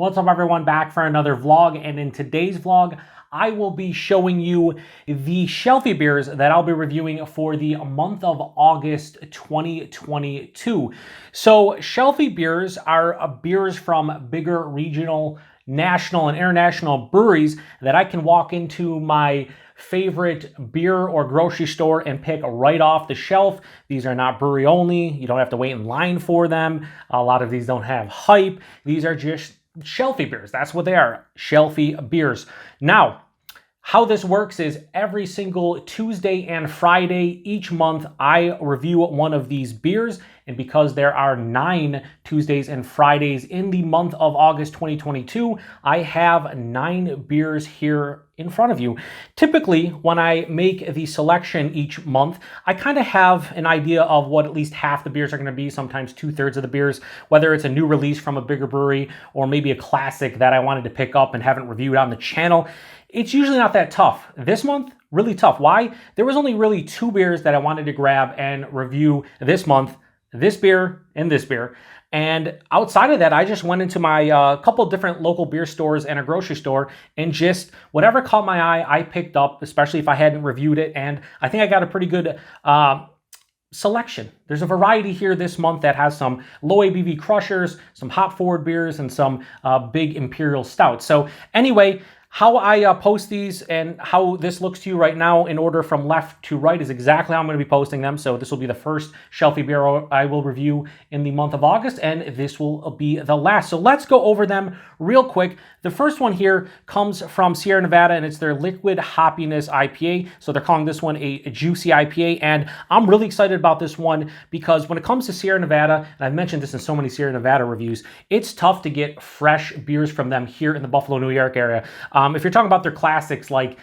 What's up everyone, back for another vlog, and in today's vlog I will be showing you the Shelfie beers that I'll be reviewing for the month of August 2022. So Shelfie beers are beers from bigger regional, national, and international breweries that I can walk into my favorite beer or grocery store and pick right off the shelf. These are not brewery only. You don't have to wait in line for them. A lot of these don't have hype. These are just Shelfie beers. That's what they are, Shelfie beers. Now, how this works is every single Tuesday and Friday each month, I review one of these beers. And because there are 9 Tuesdays and Fridays in the month of August 2022, I have 9 beers here in front of you. Typically, when I make the selection each month, I kind of have an idea of what at least half the beers are going to be, sometimes 2/3 of the beers, whether it's a new release from a bigger brewery or maybe a classic that I wanted to pick up and haven't reviewed on the channel. It's usually not that tough. This month, really tough. Why? There was only really 2 beers that I wanted to grab and review this month. This beer and this beer. And outside of that, I just went into my couple different local beer stores and a grocery store, and just whatever caught my eye, I picked up, especially if I hadn't reviewed it. And I think I got a pretty good selection. There's a variety here this month that has some low ABV crushers, some hop forward beers, and some big imperial stouts. So anyway, how I post these and how this looks to you right now in order from left to right is exactly how I'm going to be posting them. So this will be the first Shelfie beer I will review in the month of August, and this will be the last. So let's go over them real quick. The first one here comes from Sierra Nevada, and it's their liquid Hoppiness IPA. So they're calling this one a juicy IPA, and I'm really excited about this one because when it comes to Sierra Nevada, and I've mentioned this in so many Sierra Nevada reviews, it's tough to get fresh beers from them here in the Buffalo, New York area. If you're talking about their classics like,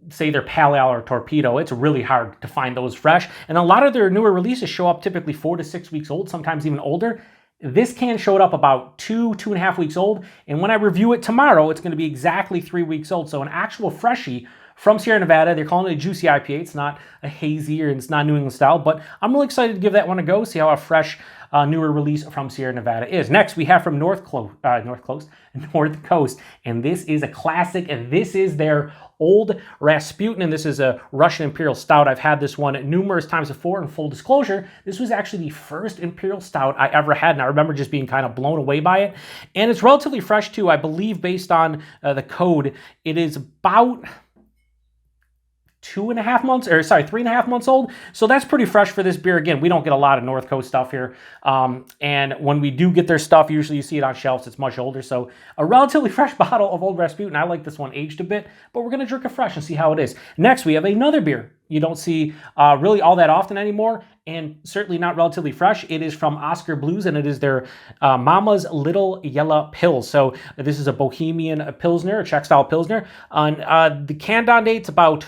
say, their Pale Ale or Torpedo, it's really hard to find those fresh. And a lot of their newer releases show up typically 4 to 6 weeks old, sometimes even older. This can showed up about 2.5 weeks old. And when I review it tomorrow, it's going to be exactly 3 weeks old. So an actual freshie from Sierra Nevada. They're calling it a juicy IPA. It's not a hazy or it's not New England style, but I'm really excited to give that one a go, see how a fresh, newer release from Sierra Nevada is. Next, we have from North Coast, and this is a classic, and this is their Old Rasputin, and this is a Russian Imperial Stout. I've had this one numerous times before, and full disclosure, this was actually the first Imperial Stout I ever had, and I remember just being kind of blown away by it. And it's relatively fresh too. I believe based on the code, it is about 3.5 months old. So that's pretty fresh for this beer. Again, we don't get a lot of North Coast stuff here. And when we do get their stuff, usually you see it on shelves, it's much older. So a relatively fresh bottle of Old Rasputin. I like this one aged a bit, but we're going to drink it fresh and see how it is. Next, we have another beer you don't see really all that often anymore, and certainly not relatively fresh. It is from Oscar Blues, and it is their Mama's Little Yellow Pills. So this is a Bohemian Pilsner, a Czech style Pilsner. On the canned on date's about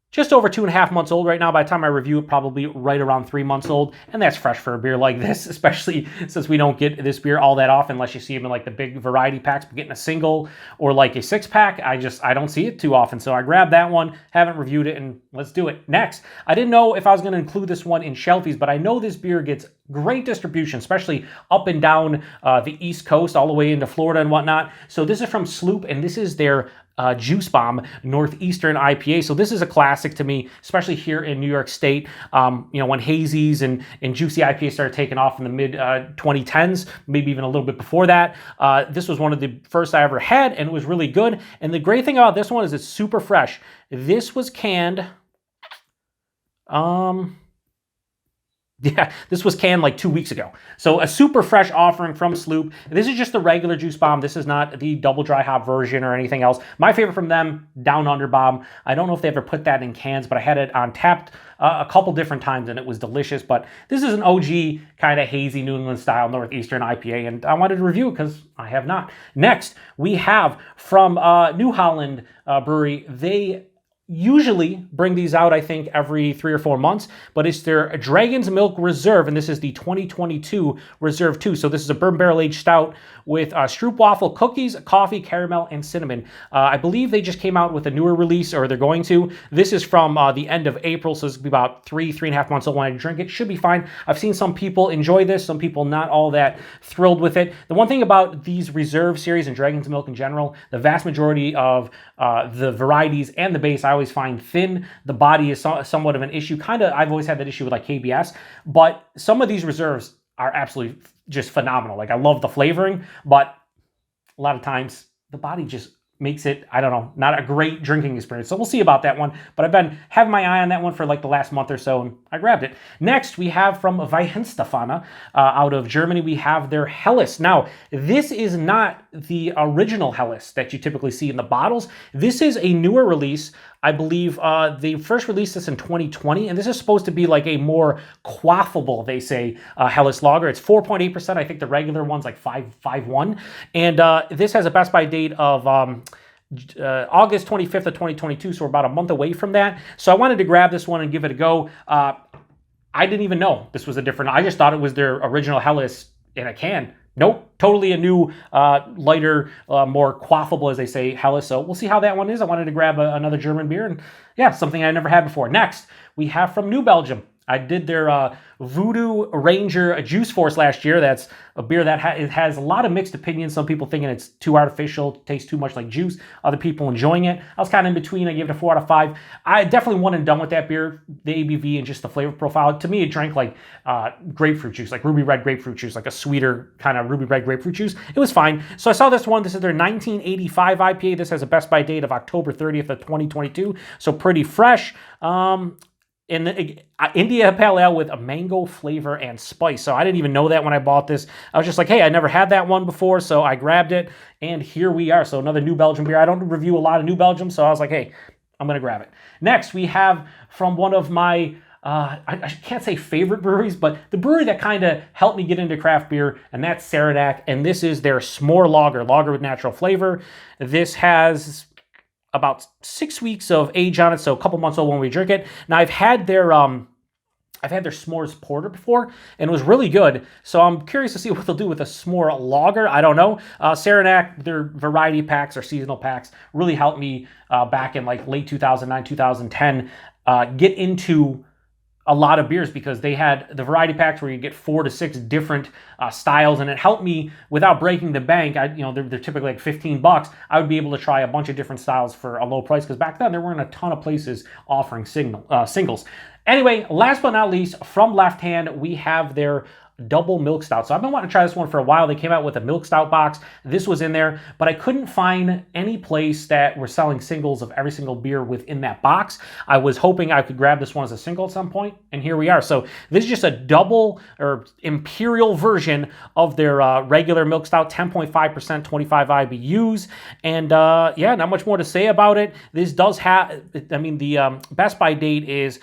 just over 2.5 months old right now. By the time I review it, probably right around 3 months old. And that's fresh for a beer like this, especially since we don't get this beer all that often unless you see them in like the big variety packs. But getting a single or like a 6-pack, I don't see it too often. So I grabbed that one, haven't reviewed it, and let's do it. Next, I didn't know if I was going to include this one in Shelfies, but I know this beer gets great distribution, especially up and down the East Coast, all the way into Florida and whatnot. So this is from Sloop, and this is their Juice Bomb Northeastern IPA. So this is a classic to me, especially here in New York State. You know, when hazies and juicy IPAs started taking off in the mid 2010s, maybe even a little bit before that. This was one of the first I ever had, and it was really good. And the great thing about this one is it's super fresh. This was canned. Yeah, this was canned like 2 weeks ago. So a super fresh offering from Sloop. This is just the regular Juice Bomb. This is not the double dry hop version or anything else. My favorite from them, Down Under Bomb. I don't know if they ever put that in cans, but I had it on Untappd a couple different times, and it was delicious. But this is an OG kind of hazy New England style Northeastern IPA, and I wanted to review it because I have not. Next, we have from New Holland Brewery. They usually bring these out, I think, every 3 or 4 months, but it's their Dragon's Milk Reserve, and this is the 2022 Reserve 2. So this is a bourbon barrel aged stout with stroopwafel cookies, coffee, caramel, and cinnamon. I believe they just came out with a newer release, or they're going to. This is from the end of April, so this will be about 3.5 months old when I drink it. Should be fine. I've seen some people enjoy this, some people not all that thrilled with it. The one thing about these Reserve series and Dragon's Milk in general, the vast majority of the varieties and the base, I always find thin. The body is somewhat of an issue. I've always had that issue with like KBS, but some of these Reserves are absolutely just phenomenal. Like I love the flavoring, but a lot of times the body just makes it, I don't know, not a great drinking experience. So we'll see about that one. But I've been having my eye on that one for like the last month or so, and I grabbed it. Next, we have from Weihenstephaner out of Germany, we have their Helles. Now, this is not the original Helles that you typically see in the bottles. This is a newer release. I believe they first released this in 2020, and this is supposed to be like a more quaffable, they say, Helles lager. It's 4.8%. I think the regular one's like 5.1. And this has a best by date of August 25th of 2022, so we're about a month away from that. So I wanted to grab this one and give it a go. I didn't even know this was a different, I just thought it was their original Helles in a can. Nope, totally a new, lighter, more quaffable, as they say, Helles. So we'll see how that one is. I wanted to grab another German beer, and yeah, something I never had before. Next, we have from New Belgium. I did their Voodoo Ranger Juice Force last year. That's a beer that it has a lot of mixed opinions. Some people thinking it's too artificial, tastes too much like juice. Other people enjoying it. I was kind of in between. I gave it a 4 out of 5. I definitely one and done with that beer. The ABV and just the flavor profile. To me, it drank like grapefruit juice, like ruby red grapefruit juice, like a sweeter kind of ruby red grapefruit juice. It was fine. So I saw this one. This is their 1985 IPA. This has a best by date of October 30th of 2022. So pretty fresh. In the India Pale Ale with a mango flavor and spice. So I didn't even know that when I bought this. I was just like, hey, I never had that one before, so I grabbed it, and here we are. So another New Belgium beer. I don't review a lot of New Belgium, so I was like, hey, I'm going to grab it. Next, we have from one of my, I can't say favorite breweries, but the brewery that kind of helped me get into craft beer, and that's Saranac, and this is their S'more Lager with natural flavor. This has about 6 weeks of age on it, so a couple months old when we drink it. Now I've had their s'mores porter before, and it was really good. So I'm curious to see what they'll do with a s'more lager. I don't know. Saranac, their variety packs or seasonal packs really helped me back in like late 2009, 2010 get into a lot of beers, because they had the variety packs where you get 4 to 6 different styles, and it helped me without breaking the bank. They're typically like $15. I would be able to try a bunch of different styles for a low price, because back then there weren't a ton of places offering singles. Anyway, last but not least, from Left Hand, we have their double milk stout. So I've been wanting to try this one for a while. They came out with a milk stout box. This was in there, but I couldn't find any place that were selling singles of every single beer within that box. I was hoping I could grab this one as a single at some point, and here we are. So this is just a double or imperial version of their regular milk stout, 10.5%, 25 IBUs, and yeah, not much more to say about it. This does have, the best by date is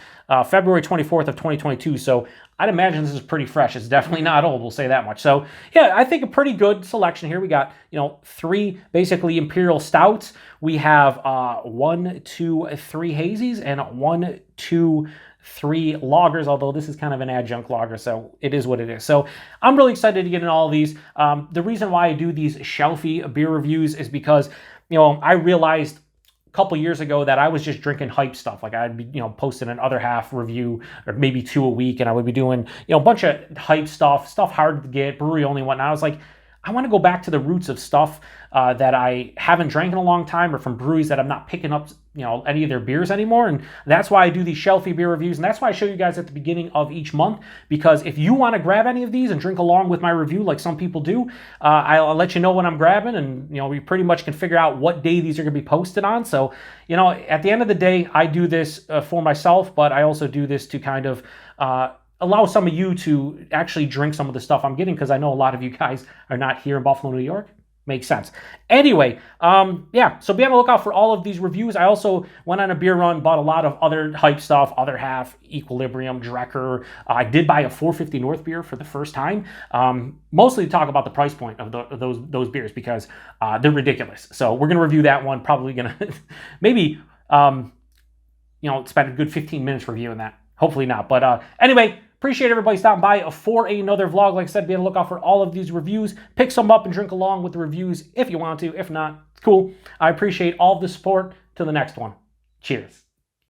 February 24th of 2022, so I'd imagine this is pretty fresh. It's definitely not old, we'll say that much. So yeah, I think a pretty good selection here. We got, 3 basically imperial stouts. We have 1, 2, 3 hazies and 1, 2, 3 lagers, although this is kind of an adjunct lager, so it is what it is. So I'm really excited to get in all of these. The reason why I do these Shelfie beer reviews is because, I realized couple years ago that I was just drinking hype stuff. Like I'd be, posting an other half review or maybe 2 a week, and I would be doing, a bunch of hype stuff hard to get, brewery only, whatnot. I was like, I want to go back to the roots of stuff that I haven't drank in a long time, or from breweries that I'm not picking up, any of their beers anymore. And that's why I do these Shelfie beer reviews. And that's why I show you guys at the beginning of each month, because if you want to grab any of these and drink along with my review, like some people do, I'll let you know when I'm grabbing, and, we pretty much can figure out what day these are going to be posted on. So, at the end of the day, I do this for myself, but I also do this to kind of, allow some of you to actually drink some of the stuff I'm getting, because I know a lot of you guys are not here in Buffalo, New York. Makes sense. Anyway, yeah, so be on the lookout for all of these reviews. I also went on a beer run, bought a lot of other hype stuff, Other Half, Equilibrium, Drecker. I did buy a 450 North beer for the first time, mostly to talk about the price point of those beers, because they're ridiculous. So we're going to review that one, probably going to maybe spend a good 15 minutes reviewing that. Hopefully not. But anyway, appreciate everybody stopping by for another vlog. Like I said, be on the lookout for all of these reviews. Pick some up and drink along with the reviews if you want to. If not, it's cool. I appreciate all of the support. Till the next one. Cheers.